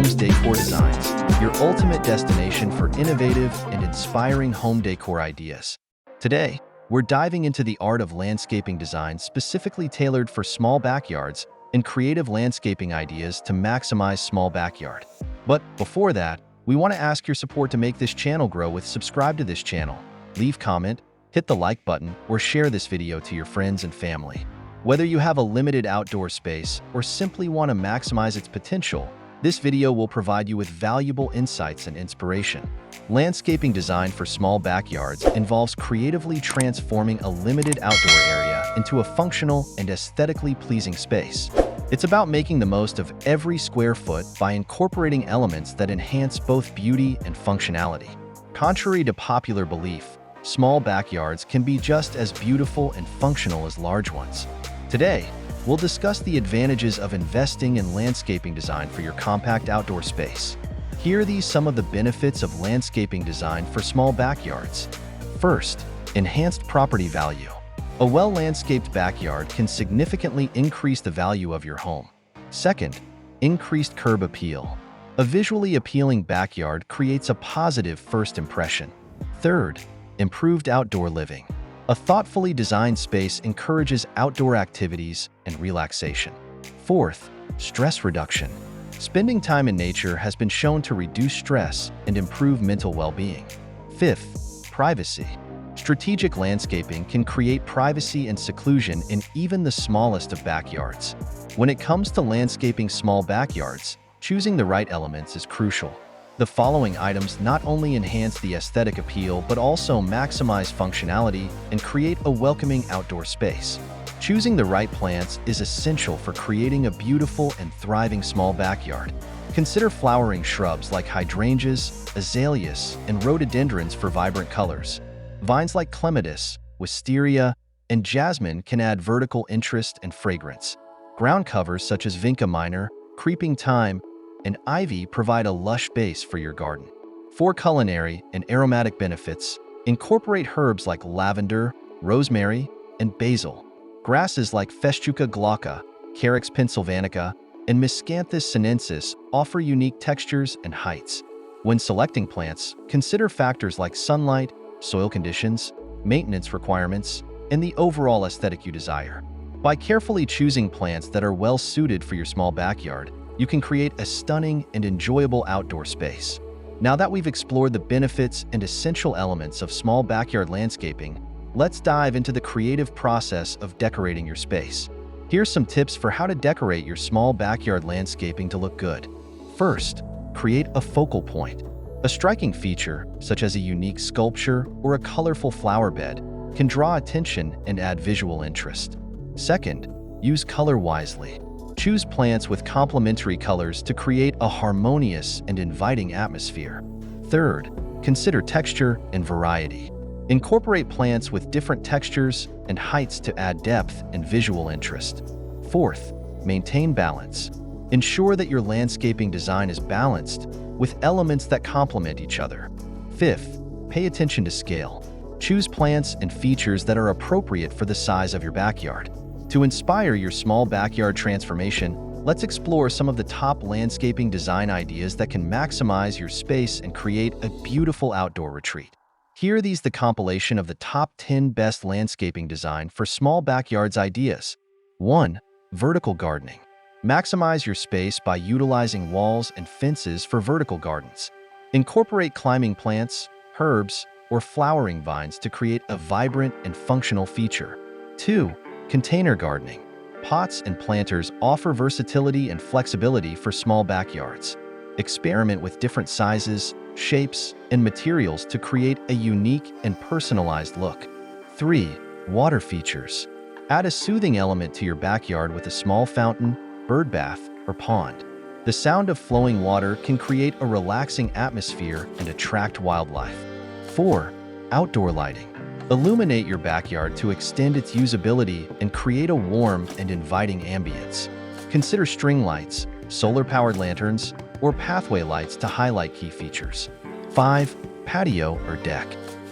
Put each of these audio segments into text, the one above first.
Homes Decor Designs, your ultimate destination for innovative and inspiring home decor ideas. Today, we're diving into the art of landscaping design specifically tailored for small backyards and creative landscaping ideas to maximize small backyard. But before that, we want to ask your support to make this channel grow with subscribe to this channel, leave comment, hit the like button, or share this video to your friends and family. Whether you have a limited outdoor space or simply want to maximize its potential, this video will provide you with valuable insights and inspiration. Landscaping design for small backyards involves creatively transforming a limited outdoor area into a functional and aesthetically pleasing space. It's about making the most of every square foot by incorporating elements that enhance both beauty and functionality. Contrary to popular belief, small backyards can be just as beautiful and functional as large ones. Today, we'll discuss the advantages of investing in landscaping design for your compact outdoor space. Here are some of the benefits of landscaping design for small backyards. First, enhanced property value. A well-landscaped backyard can significantly increase the value of your home. Second, increased curb appeal. A visually appealing backyard creates a positive first impression. Third, improved outdoor living. A thoughtfully designed space encourages outdoor activities and relaxation. Fourth, stress reduction. Spending time in nature has been shown to reduce stress and improve mental well-being. Fifth, privacy. Strategic landscaping can create privacy and seclusion in even the smallest of backyards. When it comes to landscaping small backyards, choosing the right elements is crucial. The following items not only enhance the aesthetic appeal but also maximize functionality and create a welcoming outdoor space. Choosing the right plants is essential for creating a beautiful and thriving small backyard. Consider flowering shrubs like hydrangeas, azaleas, and rhododendrons for vibrant colors. Vines like clematis, wisteria, and jasmine can add vertical interest and fragrance. Ground covers such as vinca minor, creeping thyme, and ivy provide a lush base for your garden. For culinary and aromatic benefits, incorporate herbs like lavender, rosemary, and basil. Grasses like Festuca glauca, Carex pennsylvanica, and Miscanthus sinensis offer unique textures and heights. When selecting plants, consider factors like sunlight, soil conditions, maintenance requirements, and the overall aesthetic you desire. By carefully choosing plants that are well suited for your small backyard, you can create a stunning and enjoyable outdoor space. Now that we've explored the benefits and essential elements of small backyard landscaping, let's dive into the creative process of decorating your space. Here's some tips for how to decorate your small backyard landscaping to look good. First, create a focal point. A striking feature, such as a unique sculpture or a colorful flower bed, can draw attention and add visual interest. Second, use color wisely. Choose plants with complementary colors to create a harmonious and inviting atmosphere. Third, consider texture and variety. Incorporate plants with different textures and heights to add depth and visual interest. Fourth, maintain balance. Ensure that your landscaping design is balanced with elements that complement each other. Fifth, pay attention to scale. Choose plants and features that are appropriate for the size of your backyard. To inspire your small backyard transformation, let's explore some of the top landscaping design ideas that can maximize your space and create a beautiful outdoor retreat. Here are the compilation of the top 10 best landscaping design for small backyards ideas. 1. Vertical gardening. Maximize your space by utilizing walls and fences for vertical gardens. Incorporate climbing plants, herbs, or flowering vines to create a vibrant and functional feature. 2. Container gardening. Pots and planters offer versatility and flexibility for small backyards. Experiment with different sizes, shapes, and materials to create a unique and personalized look. 3. Water features. Add a soothing element to your backyard with a small fountain, bird bath, or pond. The sound of flowing water can create a relaxing atmosphere and attract wildlife. 4. Outdoor lighting. Illuminate your backyard to extend its usability and create a warm and inviting ambience. Consider string lights, solar-powered lanterns, or pathway lights to highlight key features. 5. Patio or deck.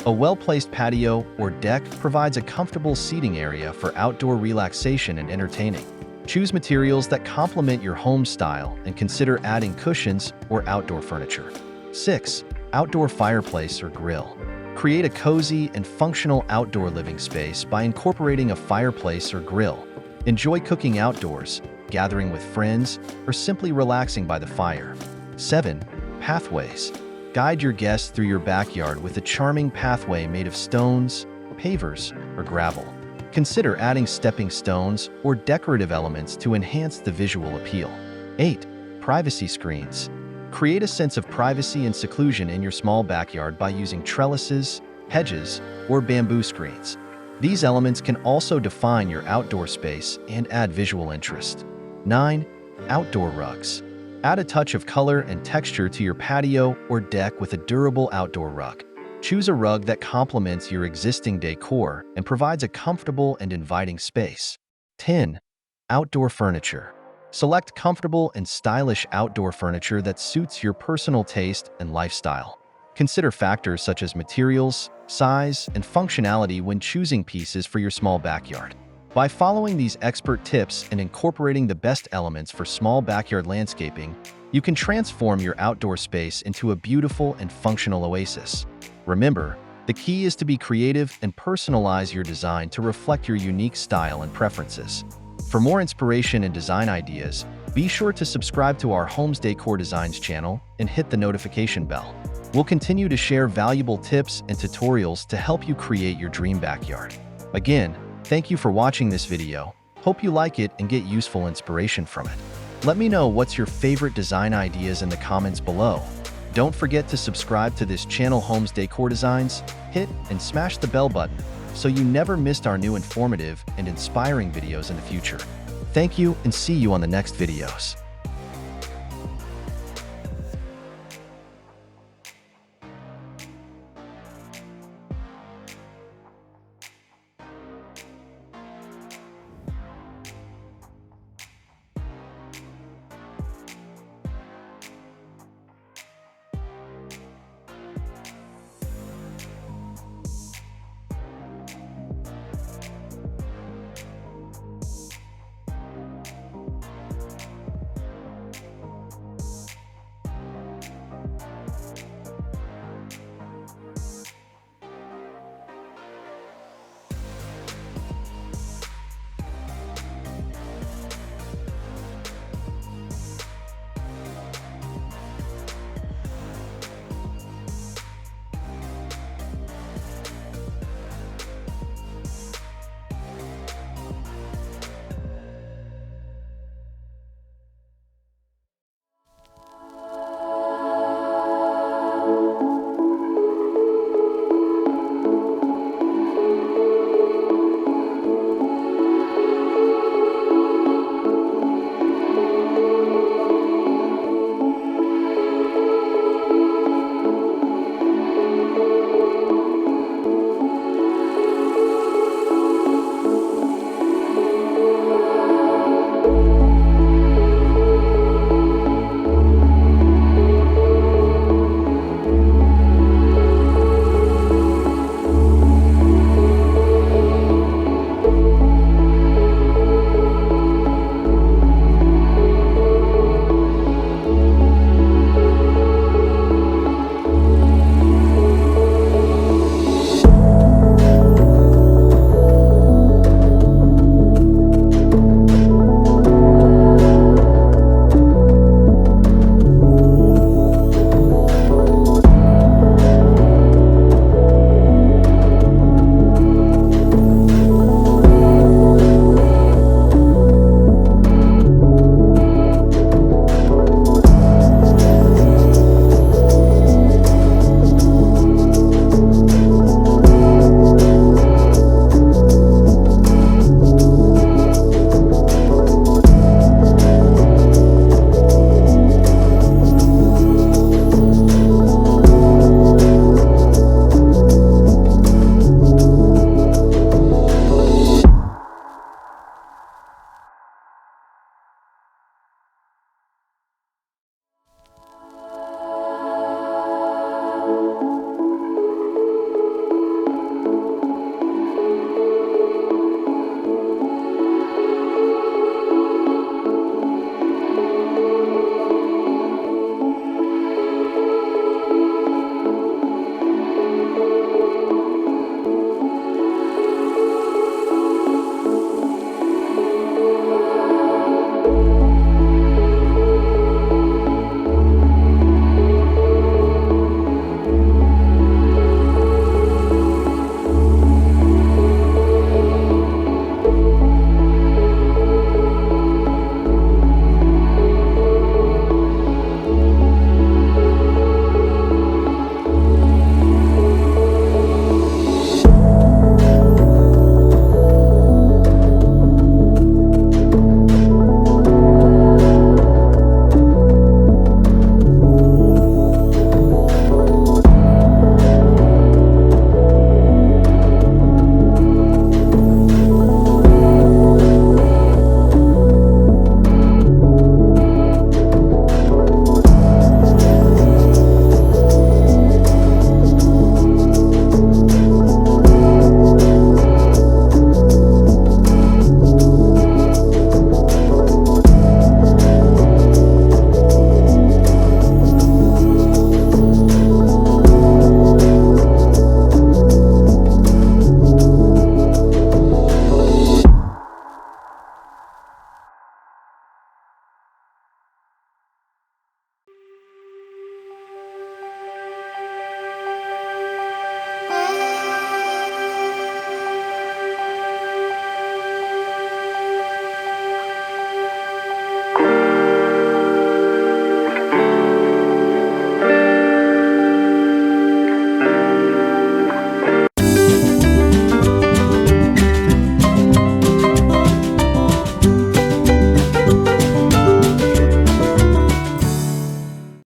A well-placed patio or deck provides a comfortable seating area for outdoor relaxation and entertaining. Choose materials that complement your home style and consider adding cushions or outdoor furniture. 6. Outdoor fireplace or grill. Create a cozy and functional outdoor living space by incorporating a fireplace or grill. Enjoy cooking outdoors, gathering with friends, or simply relaxing by the fire. 7. Pathways. Guide your guests through your backyard with a charming pathway made of stones, pavers, or gravel. Consider adding stepping stones or decorative elements to enhance the visual appeal. 8. Privacy screens. Create a sense of privacy and seclusion in your small backyard by using trellises, hedges, or bamboo screens. These elements can also define your outdoor space and add visual interest. 9. Outdoor rugs. Add a touch of color and texture to your patio or deck with a durable outdoor rug. Choose a rug that complements your existing decor and provides a comfortable and inviting space. 10. Outdoor furniture. Select comfortable and stylish outdoor furniture that suits your personal taste and lifestyle. Consider factors such as materials, size, and functionality when choosing pieces for your small backyard. By following these expert tips and incorporating the best elements for small backyard landscaping, you can transform your outdoor space into a beautiful and functional oasis. Remember, the key is to be creative and personalize your design to reflect your unique style and preferences. For more inspiration and design ideas, be sure to subscribe to our Homes Decor Designs channel and hit the notification bell. We'll continue to share valuable tips and tutorials to help you create your dream backyard. Again, thank you for watching this video. Hope you like it and get useful inspiration from it. Let me know what's your favorite design ideas in the comments below. Don't forget to subscribe to this channel, Homes Decor Designs, hit and smash the bell button so you never missed our new informative and inspiring videos in the future. Thank you and see you on the next videos.